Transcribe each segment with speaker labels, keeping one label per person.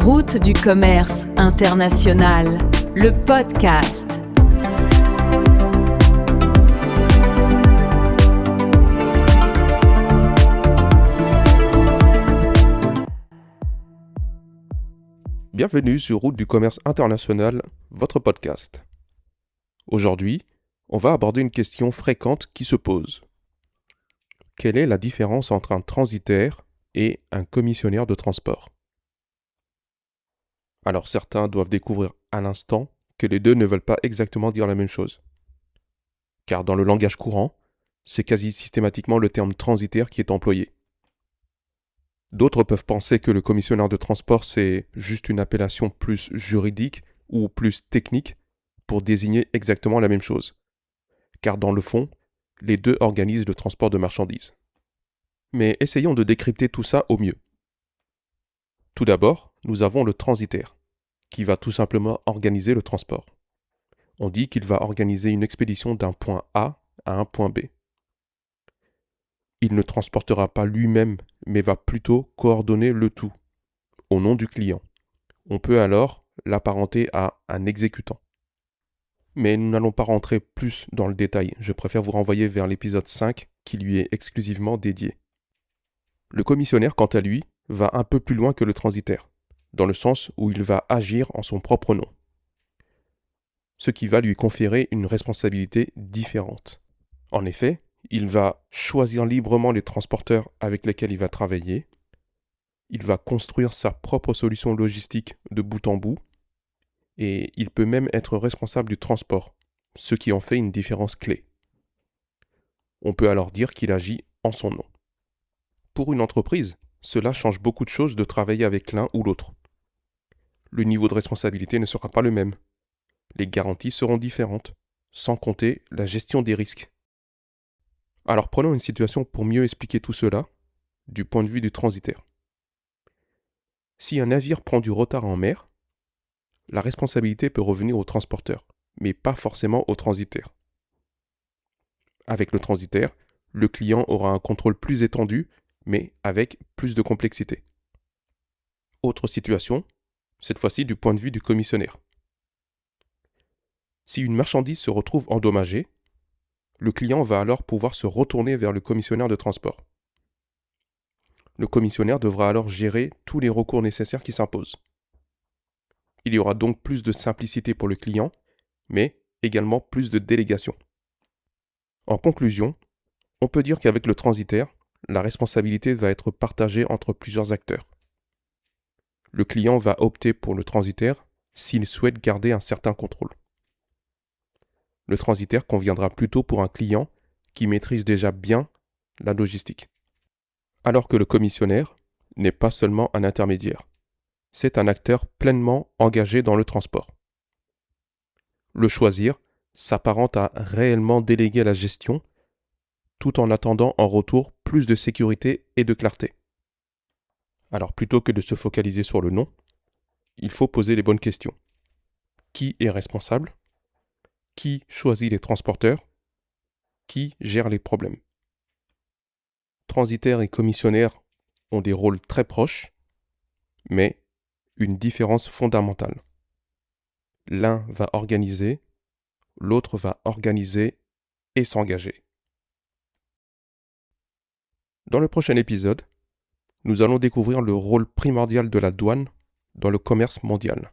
Speaker 1: Route du commerce international, le podcast.
Speaker 2: Bienvenue sur Route du commerce international, votre podcast. Aujourd'hui, on va aborder une question fréquente qui se pose. Quelle est la différence entre un transitaire et un commissionnaire de transport ? Alors certains doivent découvrir à l'instant que les deux ne veulent pas exactement dire la même chose. Car dans le langage courant, c'est quasi systématiquement le terme transitaire qui est employé. D'autres peuvent penser que le commissionnaire de transport, c'est juste une appellation plus juridique ou plus technique pour désigner exactement la même chose. Car dans le fond, les deux organisent le transport de marchandises. Mais essayons de décrypter tout ça au mieux. Tout d'abord, nous avons le transitaire, qui va tout simplement organiser le transport. On dit qu'il va organiser une expédition d'un point A à un point B. Il ne transportera pas lui-même, mais va plutôt coordonner le tout, au nom du client. On peut alors l'apparenter à un exécutant. Mais nous n'allons pas rentrer plus dans le détail, je préfère vous renvoyer vers l'épisode 5 qui lui est exclusivement dédié. Le commissionnaire, quant à lui, va un peu plus loin que le transitaire, dans le sens où il va agir en son propre nom, ce qui va lui conférer une responsabilité différente. En effet, il va choisir librement les transporteurs avec lesquels il va travailler, il va construire sa propre solution logistique de bout en bout, et il peut même être responsable du transport, ce qui en fait une différence clé. On peut alors dire qu'il agit en son nom. Pour une entreprise, cela change beaucoup de choses de travailler avec l'un ou l'autre. Le niveau de responsabilité ne sera pas le même. Les garanties seront différentes, sans compter la gestion des risques. Alors prenons une situation pour mieux expliquer tout cela, du point de vue du transitaire. Si un navire prend du retard en mer, la responsabilité peut revenir au transporteur, mais pas forcément au transitaire. Avec le transitaire, le client aura un contrôle plus étendu, mais avec plus de complexité. Autre situation, cette fois-ci du point de vue du commissionnaire. Si une marchandise se retrouve endommagée, le client va alors pouvoir se retourner vers le commissionnaire de transport. Le commissionnaire devra alors gérer tous les recours nécessaires qui s'imposent. Il y aura donc plus de simplicité pour le client, mais également plus de délégation. En conclusion, on peut dire qu'avec le transitaire, la responsabilité va être partagée entre plusieurs acteurs. Le client va opter pour le transitaire s'il souhaite garder un certain contrôle. Le transitaire conviendra plutôt pour un client qui maîtrise déjà bien la logistique. Alors que le commissionnaire n'est pas seulement un intermédiaire, c'est un acteur pleinement engagé dans le transport. Le choisir s'apparente à réellement déléguer la gestion tout en attendant en retour plus de sécurité et de clarté. Alors plutôt que de se focaliser sur le nom, il faut poser les bonnes questions. Qui est responsable ? Qui choisit les transporteurs ? Qui gère les problèmes ? Transitaires et commissionnaires ont des rôles très proches, mais une différence fondamentale. L'un va organiser, l'autre va organiser et s'engager. Dans le prochain épisode, nous allons découvrir le rôle primordial de la douane dans le commerce mondial.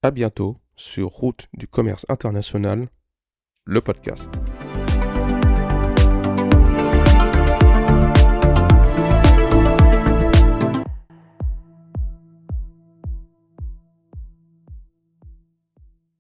Speaker 2: À bientôt sur Route du commerce international, le podcast.